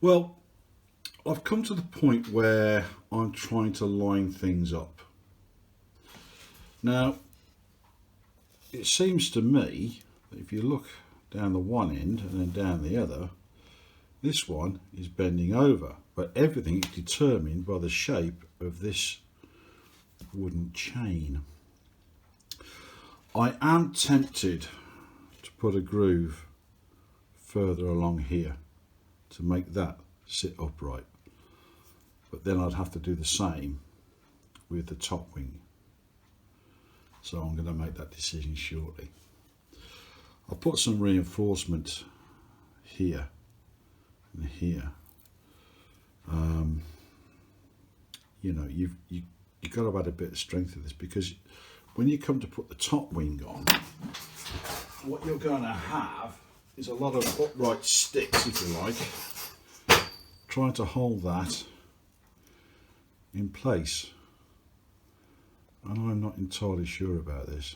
Well, I've come to the point where I'm trying to line things up. Now, it seems to me that if you look down the one end and then down the other, this one is bending over, but everything is determined by the shape of this wooden chain. I am tempted to put a groove further along here to make that sit upright, but then I'd have to do the same with the top wing, so I'm going to make that decision shortly. I'll put some reinforcement here and here. You know, you've got to add a bit of strength to this, because when you come to put the top wing on, what you're going to have is a lot of upright sticks, if you like, trying to hold that in place, and I'm not entirely sure about this.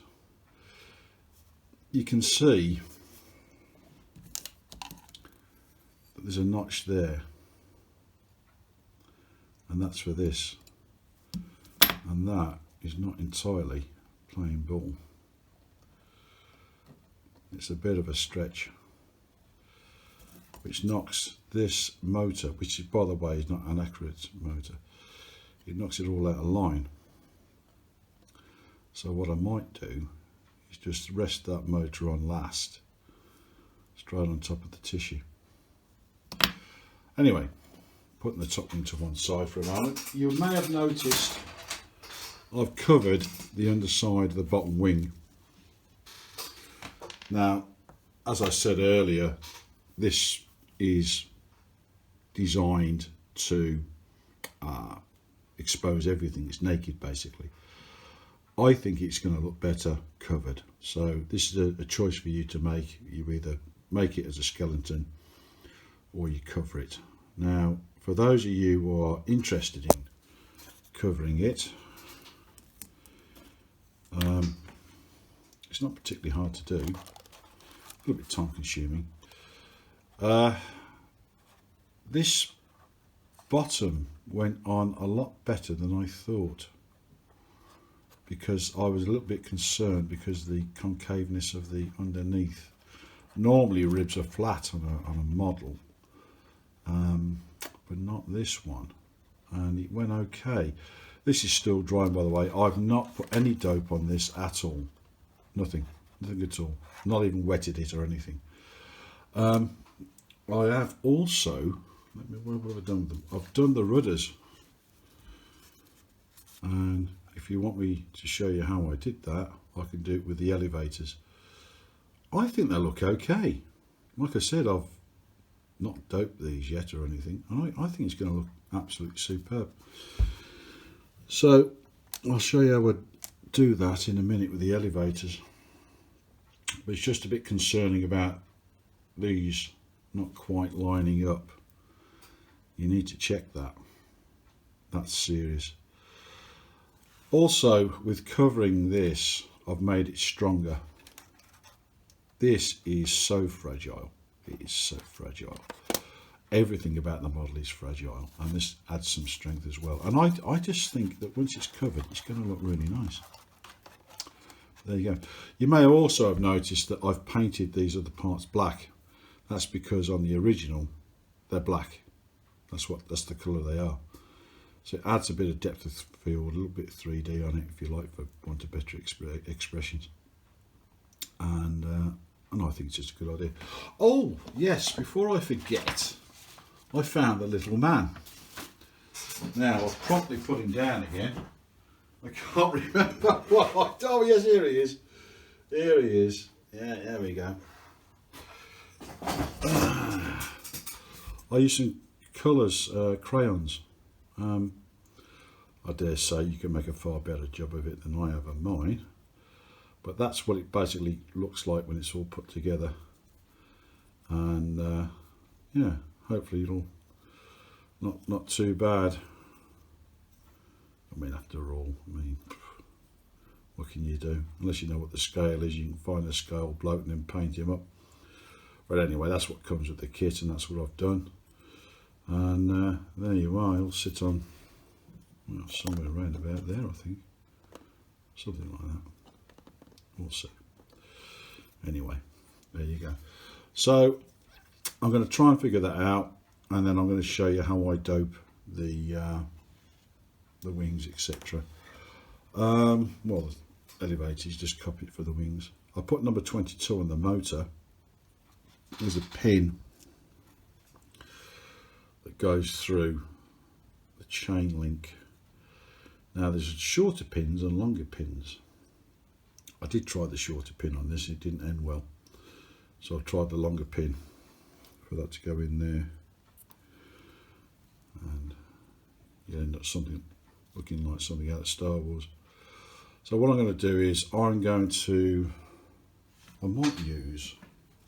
You can see that there's a notch there, and that's for this, and that is not entirely playing ball. It's a bit of a stretch, which knocks this motor, which is, by the way, is not an accurate motor, it knocks it all out of line. So what I might do is just rest that motor on last, straight on top of the tissue. Anyway, putting the top wing to one side for a moment, you may have noticed I've covered the underside of the bottom wing. Now, as I said earlier, this is designed to expose everything. It's naked, basically. I think it's going to look better covered, so this is a choice for you to make. You either make it as a skeleton or you cover it. Now, for those of you who are interested in covering it, it's not particularly hard to do, a little bit time consuming. This bottom went on a lot better than I thought, because I was a little bit concerned because of the concaveness of the underneath. Normally ribs are flat on a model, but not this one, and it went okay. This is still drying, by the way. I've not put any dope on this at all. Nothing at all. Not even wetted it or anything. I have also, what have I done with them? I've done the rudders, and if you want me to show you how I did that, I can do it with the elevators. I think they look okay. Like I said, I've not doped these yet or anything, and I think it's going to look absolutely superb. So I'll show you how I do that in a minute with the elevators, but it's just a bit concerning about these not quite lining up. You need to check that. That's serious. Also, with covering this, I've made it stronger. This is so fragile. It is so fragile. Everything about the model is fragile, and this adds some strength as well. And I just think that once it's covered, it's going to look really nice. There you go. You may also have noticed that I've painted these other parts black. That's because on the original, they're black. That's the colour they are. So it adds a bit of depth of field, a little bit of 3D on it, if you like, for want of better expressions. And I think it's just a good idea. Oh, yes, before I forget, I found the little man. Now, I'll promptly put him down again. I can't remember what. Oh, yes, here he is. Here he is. Yeah, there we go. I use some colours, crayons. I dare say you can make a far better job of it than I have on mine, but that's what it basically looks like when it's all put together. And yeah, hopefully it'll not too bad. I mean, after all, what can you do? Unless you know what the scale is, you can find a scale bloke and then paint him up. But anyway, that's what comes with the kit, and that's what I've done. And there you are. It'll sit on, well, somewhere around about there, I think, something like that. We'll see. Anyway, there you go. So I'm going to try and figure that out, and then I'm going to show you how I dope the wings, etc. Well, the elevators, just copy it for the wings. I put number 22 on the motor. There's a pin that goes through the chain link. Now there's shorter pins and longer pins. I did try the shorter pin on this, it didn't end well. So I've tried the longer pin for that to go in there. And you end up something looking like something out of Star Wars. So what I'm going to do is I might use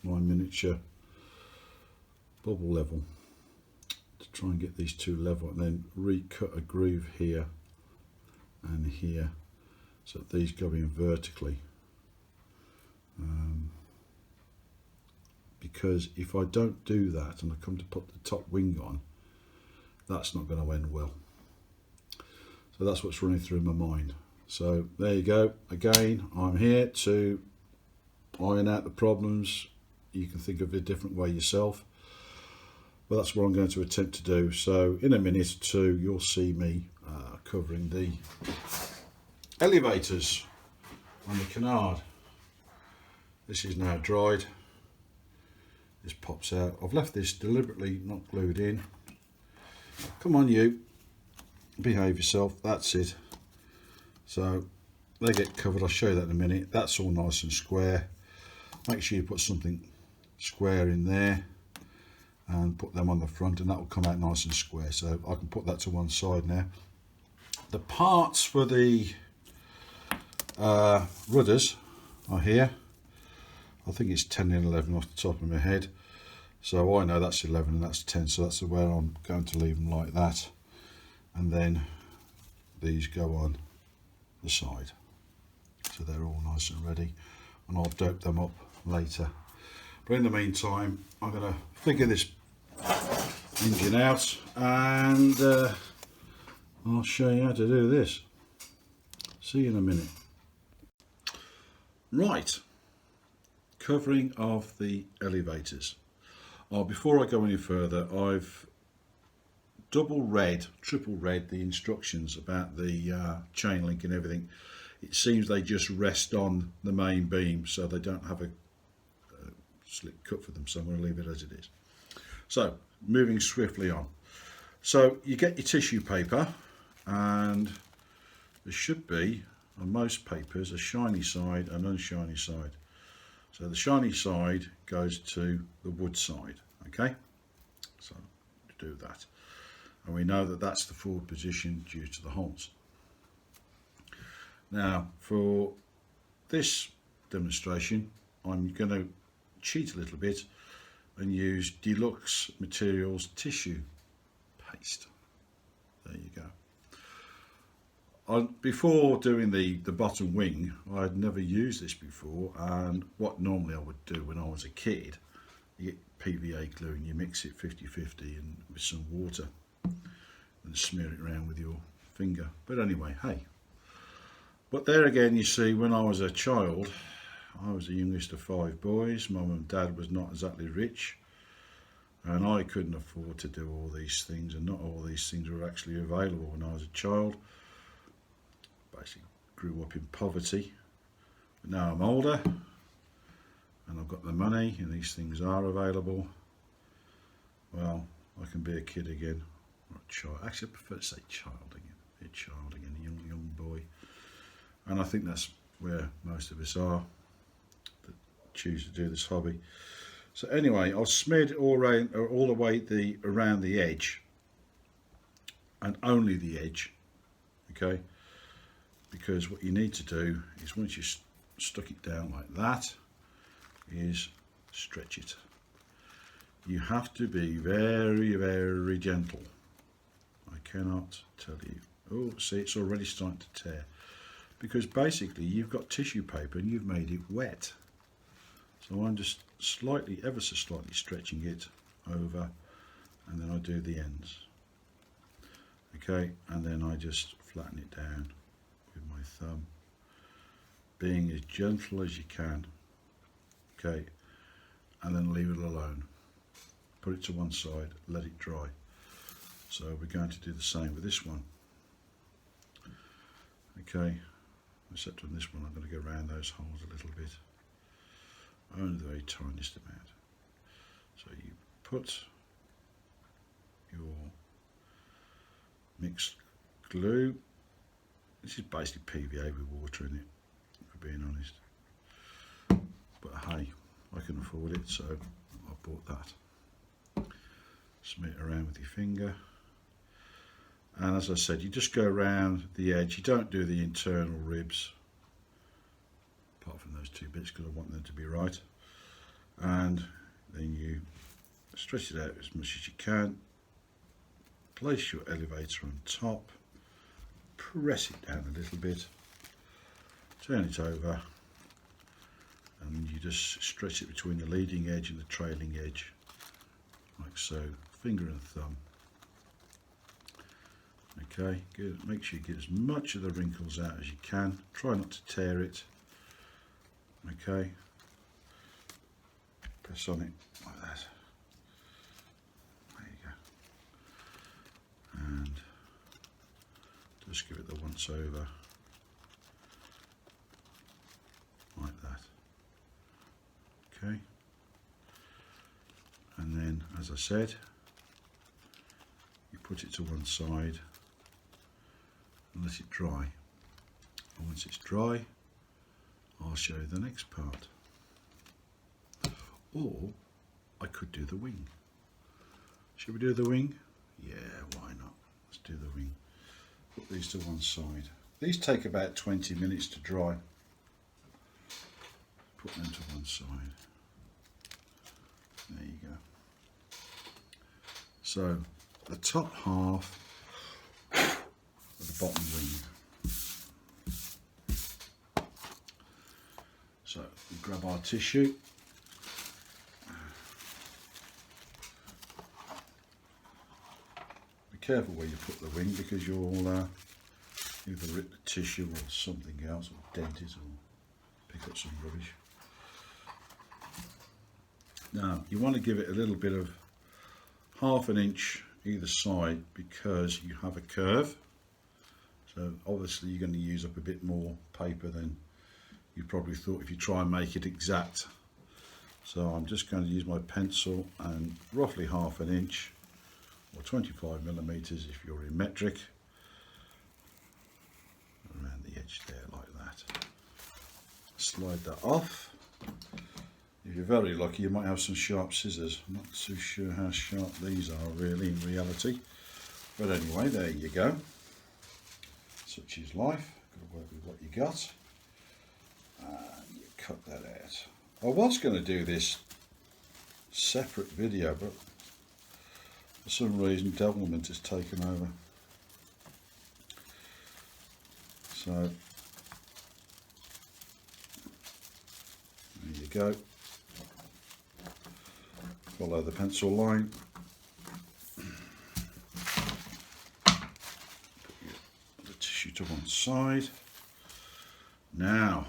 my miniature bubble level to try and get these two level, and then recut a groove here and here so that these go in vertically. Because if I don't do that and I come to put the top wing on, that's not going to end well. So that's what's running through my mind. So there you go. Again, I'm here to iron out the problems. You can think of it a different way yourself, but that's what I'm going to attempt to do. So in a minute or two, you'll see me covering the elevators on the canard. This is now dried. This pops out. I've left this deliberately not glued in. Come on, you, behave yourself. That's it. So they get covered. I'll show you that in a minute. That's all nice and square. Make sure you put something square in there and put them on the front, and that will come out nice and square. So I can put that to one side now. The parts for the rudders are here. I think it's 10 and 11 off the top of my head. So I know that's 11 and that's 10, so that's where I'm going to leave them like that. And then these go on the side. So they're all nice and ready, and I'll dope them up later. But in the meantime, I'm going to figure this engine out, and I'll show you how to do this. See you in a minute. Right, covering of the elevators. Before I go any further, I've triple read the instructions about the chain link and everything. It seems they just rest on the main beam, so they don't have a slick cut for them, so I'm going to leave it as it is. So moving swiftly on. So you get your tissue paper, and there should be on most papers a shiny side and unshiny side. So the shiny side goes to the wood side, okay? So to do that, and we know that that's the forward position due to the holes. Now for this demonstration, I'm going to cheat a little bit and use Deluxe Materials tissue paste. There you go. Before doing the bottom wing, I'd never used this before, and what normally I would do when I was a kid, you get PVA glue and you mix it 50-50 and with some water and smear it around with your finger. But anyway, hey. But there again, you see, when I was a child, I was the youngest of 5 boys. Mum and Dad was not exactly rich, and I couldn't afford to do all these things, and not all these things were actually available when I was a child. Basically grew up in poverty, but now I'm older and I've got the money and these things are available. Well, I can be a kid again, or a child. Actually, I prefer to say child again. Be a child again, a young boy. And I think that's where most of us are that choose to do this hobby. So anyway, I'll smear it all the way around the edge, and only the edge, okay? Because what you need to do is, once you stuck it down like that, is stretch it. You have to be very, very gentle. I cannot tell you. Oh, see, it's already starting to tear. Because basically you've got tissue paper and you've made it wet. So I'm just ever so slightly stretching it over, and then I do the ends. Okay, and then I just flatten it down with my thumb, being as gentle as you can. Okay, and then leave it alone. Put it to one side, let it dry. So we're going to do the same with this one. Okay, except on this one I'm going to go around those holes a little bit, only the very tiniest amount. So you put your mixed glue, this is basically PVA with water in it, if we're being honest, but hey, I can afford it, so I bought that. Smear it around with your finger, and as I said, you just go around the edge. You don't do the internal ribs, apart from those two bits, because I want them to be right, and then you stretch it out as much as you can, place your elevator on top, press it down a little bit, turn it over, and you just stretch it between the leading edge and the trailing edge, like so, finger and thumb. Okay, good. Make sure you get as much of the wrinkles out as you can. Try not to tear it. Okay, press on it like that. There you go. And just give it the once over, like that. Okay, and then, as I said, you put it to one side and let it dry. And once it's dry, I'll show you the next part. Or I could do the wing. Should we do the wing? Yeah, why not? Let's do the wing. Put these to one side. These take about 20 minutes to dry. Put them to one side. There you go. So the top half of the bottom wing. So we grab our tissue. Be careful where you put the wing, because you'll either rip the tissue or something else, or dent it, or pick up some rubbish. Now you want to give it a little bit of ½ an inch either side, because you have a curve, so obviously you're going to use up a bit more paper than you probably thought if you try and make it exact. So I'm just going to use my pencil and roughly ½ an inch, or 25mm if you're in metric, around the edge there like that. Slide that off. If you're very lucky, you might have some sharp scissors. I'm not too sure how sharp these are really in reality, but anyway, there you go. Such is life. Got to work with what you got, and you cut that out. I was going to do this separate video, but for some reason devilment has taken over. So there you go. Follow the pencil line. Put the tissue to one side. Now,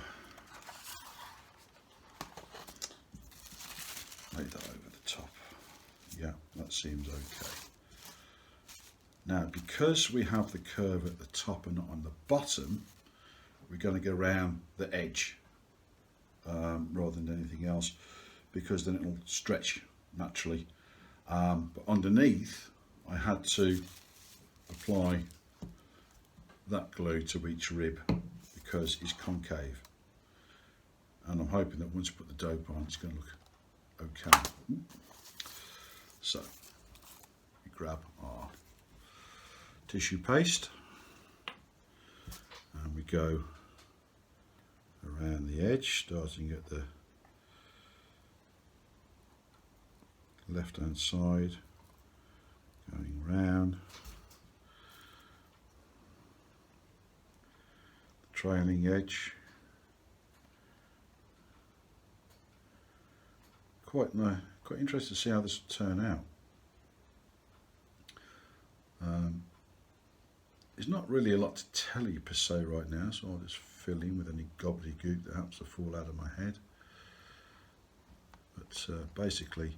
lay that over the top. Yeah, that seems okay. Now, because we have the curve at the top and not on the bottom, we're going to go around the edge rather than anything else, because then it'll stretch naturally. But underneath, I had to apply that glue to each rib because it's concave, and I'm hoping that once you put the dope on, it's going to look okay. So we grab our tissue paste and we go around the edge, starting at the left hand side, going round, the trailing edge. Quite interested to see how this will turn out. there's not really a lot to tell you per se right now, so I'll just fill in with any gobbledygook that happens to fall out of my head. But basically,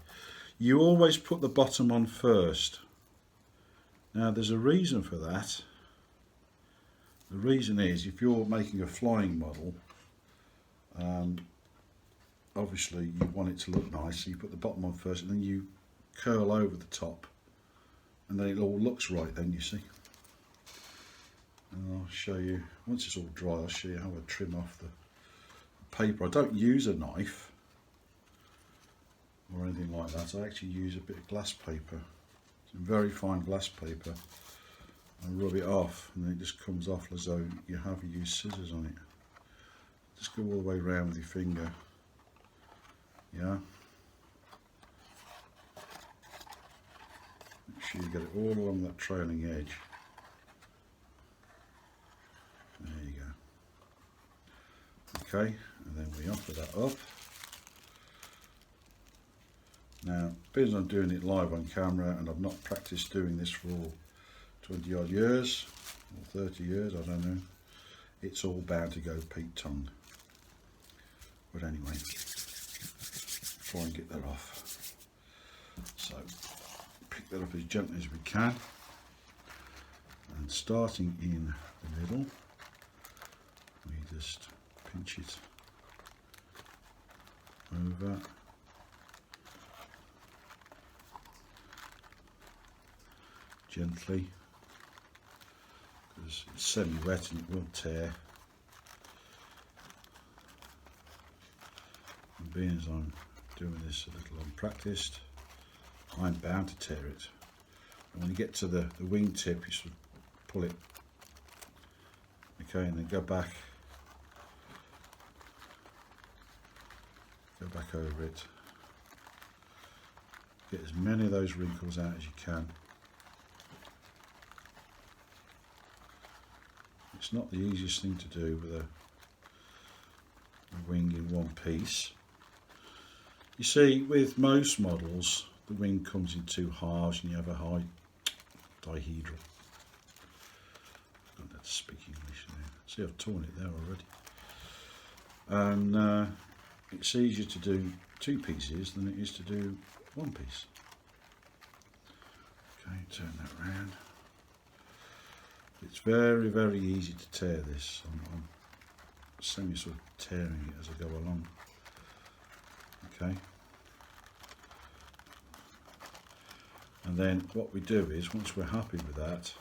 you always put the bottom on first. Now there's a reason for that. The reason is, if you're making a flying model, obviously you want it to look nice, so you put the bottom on first and then you curl over the top, and then it all looks right then, you see. And I'll show you, once it's all dry, I'll show you how I trim off the paper. I don't use a knife or anything like that. I actually use a bit of glass paper, some very fine glass paper, and rub it off, and then it just comes off as though you have used scissors on it. Just go all the way around with your finger, yeah. Make sure you get it all along that trailing edge. There you go. Okay, and then we offer that up. Now, because I'm doing it live on camera and I've not practiced doing this for 20 odd years, or 30 years, I don't know, it's all bound to go peak-tongue. But anyway, try and get that off. So, pick that up as gently as we can, and starting in the middle, we just pinch it over, gently, because it's semi-wet and it will tear. And being as I'm doing this a little unpracticed, I'm bound to tear it. And when you get to the wing tip, you sort of pull it, okay, and then go back over it. Get as many of those wrinkles out as you can. It's not the easiest thing to do with a wing in one piece. You see, with most models, the wing comes in two halves and you have a high dihedral. I've got to speak English now. See, I've torn it there already. And it's easier to do two pieces than it is to do one piece. Okay, turn that round. It's very, very easy to tear this. I'm semi sort of tearing it as I go along. Okay. And then what we do is, once we're happy with that,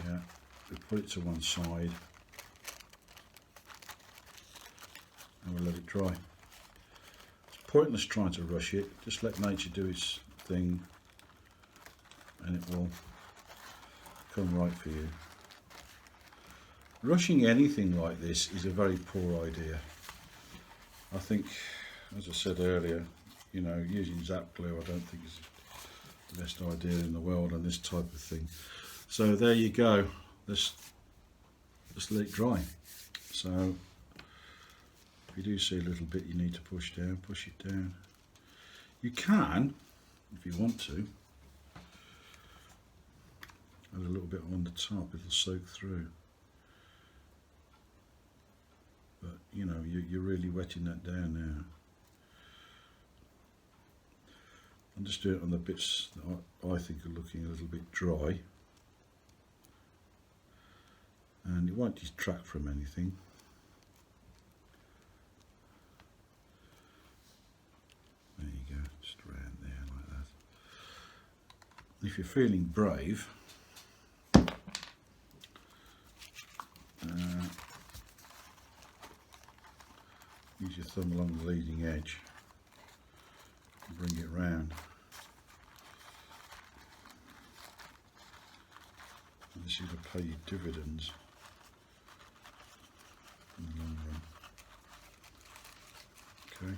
yeah, we put it to one side and we'll let it dry. It's pointless trying to rush it. Just let nature do its thing and it will come right for you. Rushing anything like this is a very poor idea. I think, as I said earlier, you know, using Zap glue I don't think is the best idea in the world on this type of thing. So there you go. Just let it dry. So if you do see a little bit you need to push down, push it down. You can, if you want to, add a little bit on the top, it'll soak through. But you know, you're really wetting that down now. I'll just do it on the bits that I think are looking a little bit dry. And it won't detract from anything. There you go, just around there like that. If you're feeling brave, use your thumb along the leading edge and bring it round. And this is to pay you dividends in the long run. Okay.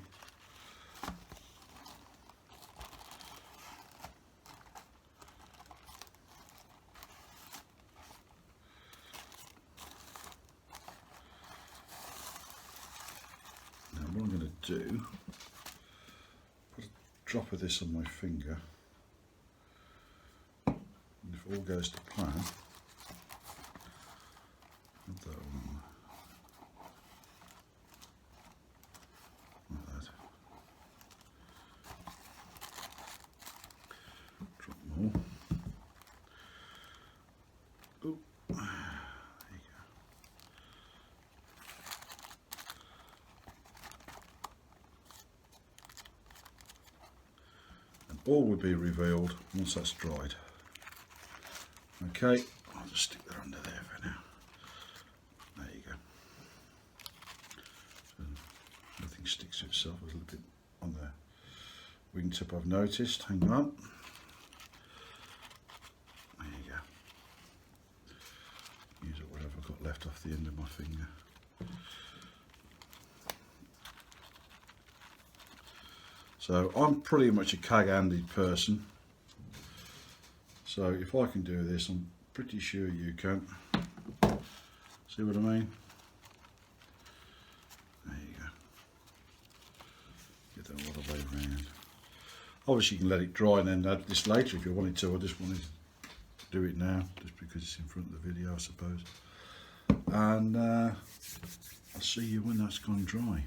What I'm going to do, put a drop of this on my finger, and if all goes to plan, put that on like that. Drop more. Oh, there you go. And all will be revealed once that's dried. Okay, I'll just stick that under there for now. There you go. So nothing sticks to itself. There's a little bit on the wingtip I've noticed. Hang on. There you go. Use up whatever I've got left off the end of my finger. So I'm pretty much a cag-handed person. So if I can do this, I'm pretty sure you can. See what I mean? There you go. Get that all the way around. Obviously you can let it dry and then add this later if you wanted to. I just wanted to do it now, just because it's in front of the video, I suppose. And I'll see you when that's gone dry.